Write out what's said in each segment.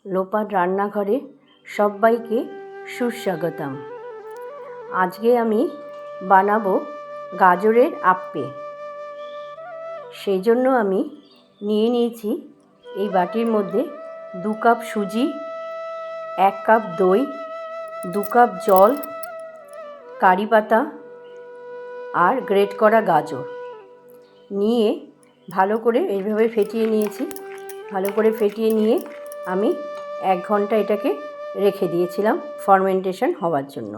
লোপার রান্নাঘরে সবাইকে সুস্বাগতম। আজকে আমি বানাবো গাজরের আপ্পে। সেই জন্য আমি নিয়ে নিয়েছি এই বাটির মধ্যে 2 কাপ সুজি, 1 কাপ দই, 2 কাপ জল, কারি পাতা আর গ্রেট করা গাজর নিয়ে ভালো করে এইভাবে ফেটিয়ে নিয়েছি। ভালো করে ফেটিয়ে নিয়ে আমি 1 ঘন্টা এটাকে রেখে দিয়েছিলাম ফার্মেন্টেশন হওয়ার জন্য,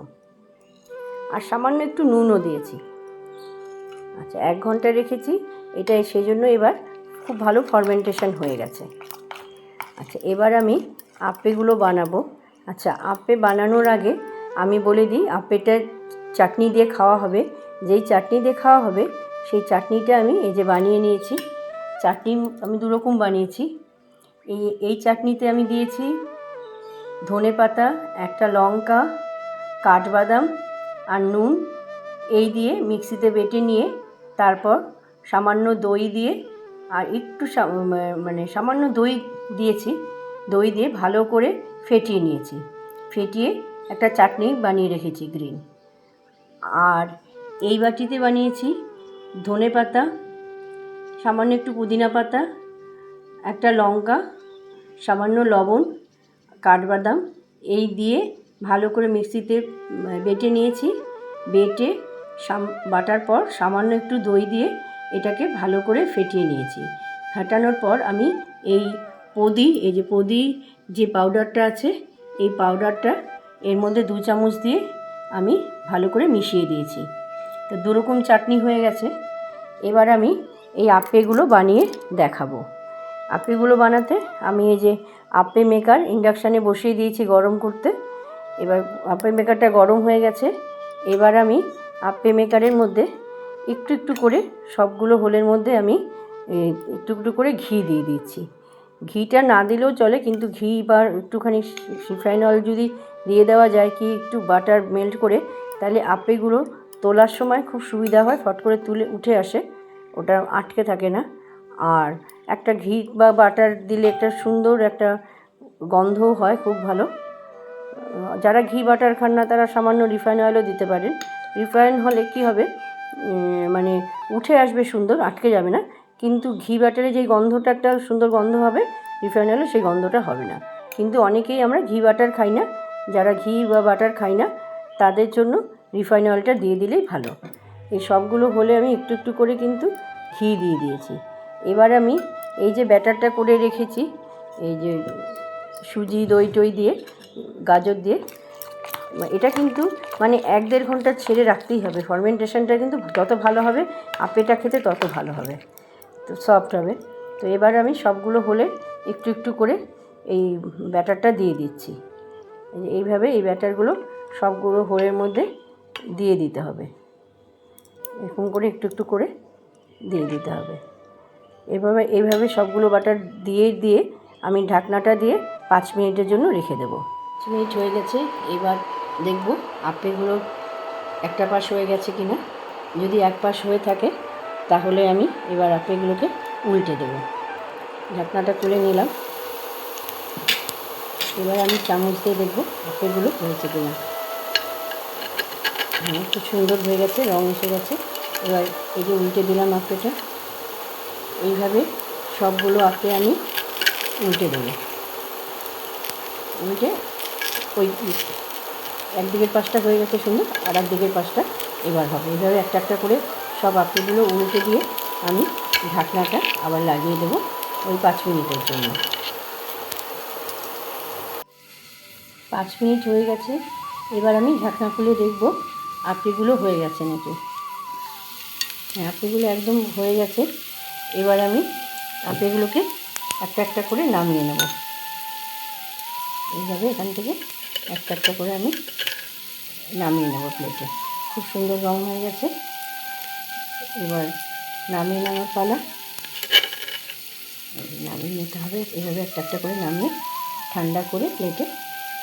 আর সামান্য একটু নুনও দিয়েছি। আচ্ছা, 1 ঘন্টা রেখেছি এটা, সেই জন্য এবার খুব ভালো ফার্মেন্টেশন হয়ে গেছে। আচ্ছা, এবার আমি আপ্পেগুলো বানাবো। আচ্ছা, আপ্পে বানানোর আগে আমি বলে দিই, আপ্পেটা চাটনি দিয়ে খাওয়া হবে। যেই চাটনি দিয়ে খাওয়া হবে সেই চাটনিটা আমি এই যে বানিয়ে নিয়েছি। চাটনি আমি 2 রকম বানিয়েছি। এই চাটনিতে আমি দিয়েছি ধনেপাতা, একটা লঙ্কা, কাঠবাদাম আর নুন, এই দিয়ে মিক্সিতে বেটে নিয়ে তারপর সামান্য দই দিয়ে আর একটু সামান্য দই দিয়েছি। দই দিয়ে ভালো করে ফেটিয়ে নিয়েছি। ফেটিয়ে একটা চাটনি বানিয়ে রেখেছি গ্রিন। আর এই বাটিতে বানিয়েছি ধনেপাতা, সামান্য একটু পুদিনা পাতা, একটা লঙ্কা, সামান্য লবণ, কাঠবাদাম, এই দিয়ে ভালো করে মিক্সিতে বেটে নিয়েছি। বেটে বাটার পর সামান্য একটু দই দিয়ে এটাকে ভালো করে ফেটিয়ে নিয়েছি। ফেটানোর পর আমি এই পদি যে পাউডারটা আছে, এই পাউডারটা এর মধ্যে 2 চামচ দিয়ে আমি ভালো করে মিশিয়ে দিয়েছি। তো 2 রকম চাটনি হয়ে গেছে। এবার আমি এই আপ্পেগুলো বানিয়ে দেখাবো। আপ্পেগুলো বানাতে আমি এই যে আপ্পে মেকার ইন্ডাকশানে বসিয়ে দিয়েছি গরম করতে। এবার আপ্পে মেকারটা গরম হয়ে গেছে। এবার আমি আপ্পে মেকারের মধ্যে একটু একটু করে সবগুলো হোলের মধ্যে আমি একটু একটু করে ঘি দিয়ে দিচ্ছি। ঘিটা না দিলেও চলে, কিন্তু ঘি বা একটুখানি রিফাইন অয়েল যদি দিয়ে দেওয়া যায়, কি একটু বাটার মেল্ট করে, তাহলে আপ্পেগুলো তোলার সময় খুব সুবিধা হয়, ফট করে তুলে উঠে আসে, ওটা আটকে থাকে না। আর একটা ঘি বা বাটার দিলে একটা সুন্দর একটা গন্ধও হয়, খুব ভালো। যারা ঘি বাটার খান না তারা সামান্য রিফাইন অয়েলও দিতে পারেন। রিফাইন হলে কি হবে, মানে উঠে আসবে সুন্দর, আটকে যাবে না। কিন্তু ঘি বাটারে যেই গন্ধটা একটা সুন্দর গন্ধ হবে, রিফাইন অয়েলে সেই গন্ধটা হবে না। কিন্তু অনেকেই আমরা ঘি বাটার খাই না। যারা ঘি বা বাটার খাই না তাদের জন্য রিফাইন অয়েলটা দিয়ে দিলেই ভালো। এই সবগুলো হলে আমি একটু একটু করে কিন্তু ঘি দিয়ে দিয়েছি। এবার আমি এই যে ব্যাটারটা করে রেখেছি, এই যে সুজি দই টই দিয়ে গাজর দিয়ে, এটা কিন্তু 1-1.5 ঘন্টা ছেড়ে রাখতেই হবে। ফার্মেন্টেশনটা কিন্তু যত ভালো হবে আপ্পেটা খেতে তত ভালো হবে, তো সফট হবে। তো এবার আমি সবগুলো হলে একটু একটু করে এই ব্যাটারটা দিয়ে দিচ্ছি। এইভাবে এই ব্যাটারগুলো সবগুলো হোলের মধ্যে দিয়ে দিতে হবে। এরকম করে একটু একটু করে দিয়ে দিতে হবে। এইভাবে সবগুলো বাটার দিয়ে আমি ঢাকনাটা দিয়ে 5 মিনিটের জন্য রেখে দেবো। 5 মিনিট হয়ে গেছে। এবার দেখব আপ্পেগুলো একটা পাশ হয়ে গেছে কিনা। যদি এক পাশ হয়ে থাকে তাহলে আমি এবার আপ্পেগুলোকে উল্টে দেব। ঢাকনাটা তুলে নিলাম। এবার আমি চামচ দিয়ে দেখব আপ্পেগুলো হয়েছে কিনা। হ্যাঁ, খুব সুন্দর হয়ে গেছে, রং এসে গেছে। এবার এই যে উল্টে দিলাম আপ্পেটা, এইভাবে সবগুলো আপ্পে আমি উল্টে দেবো। উল্টে ওই একদিকের পাশটা হয়ে গেছে সুন্দর, আর একদিকের পাশটা এবার হবে। এইভাবে একটা একটা করে সব আপ্পেগুলো উল্টে দিয়ে আমি ঢাকনাটা আবার লাগিয়ে দেবো ওই 5 মিনিটের জন্য। 5 মিনিট হয়ে গেছে। এবার আমি ঢাকনা খুলে দেখব আপ্পেগুলো হয়ে গেছে নাকি। হ্যাঁ, আপ্পেগুলো একদম হয়ে গেছে। এবার আমি আপ্পেগুলোকে একটা একটা করে নামিয়ে নেব। এইভাবে এখান থেকে একটা একটা করে আমি নামিয়ে নেব প্লেটে। খুব সুন্দর রং হয়ে গেছে। এবার নামিয়ে নেওয়ার পালা। নামিয়ে নিতে হবে। এভাবে একটা একটা করে নামিয়ে ঠান্ডা করে প্লেটে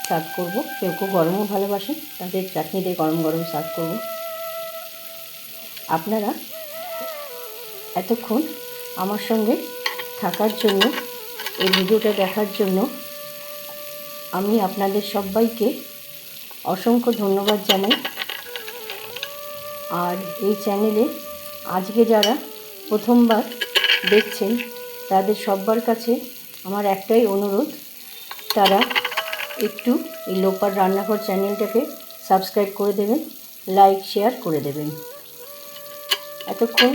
সার্ভ করব। কেউ কেউ গরমও ভালোবাসেন, তাদের চাটনি দিয়ে গরম গরম সার্ভ করব। আপনারা এতক্ষণ আমার সঙ্গে থাকার জন্য, এই ভিডিওটা দেখার জন্য আমি আপনাদের সবাইকে অসংখ্য ধন্যবাদ জানাই। আর এই চ্যানেলে আজকে যারা প্রথমবার দেখছেন তাদের সবার কাছে আমার একটাই অনুরোধ, তারা একটু এই লোপার রান্নাঘর চ্যানেলটাকে সাবস্ক্রাইব করে দেবেন, লাইক শেয়ার করে দেবেন। এতক্ষণ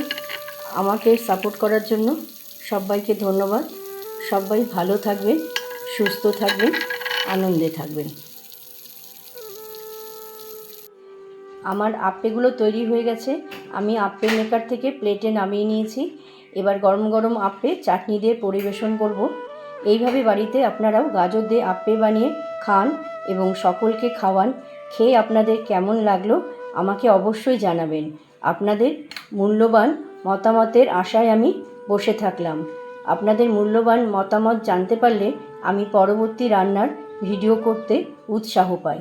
আমাকে সাপোর্ট করার জন্য সবাইকে ধন্যবাদ। সবাই ভালো থাকবেন, সুস্থ থাকবেন, আনন্দে থাকবেন। আমার আপ্পেগুলো তৈরি হয়ে গেছে। আমি আপ্পে মেকার থেকে প্লেটে নামিয়ে নিয়েছি। এবার গরম গরম আপ্পে চাটনি দিয়ে পরিবেশন করব। এইভাবে বাড়িতে আপনারাও গাজর দিয়ে আপ্পে বানিয়ে খান এবং সকলকে খাওয়ান। খেয়ে আপনাদের কেমন লাগলো আমাকে অবশ্যই জানাবেন। আপনাদের মূল্যবান মতামতের আশায় আমি বসে থাকলাম। আপনাদের মূল্যবান মতামত জানতে পারলে আমি পরবর্তী রান্নার ভিডিও করতে উৎসাহ পাই।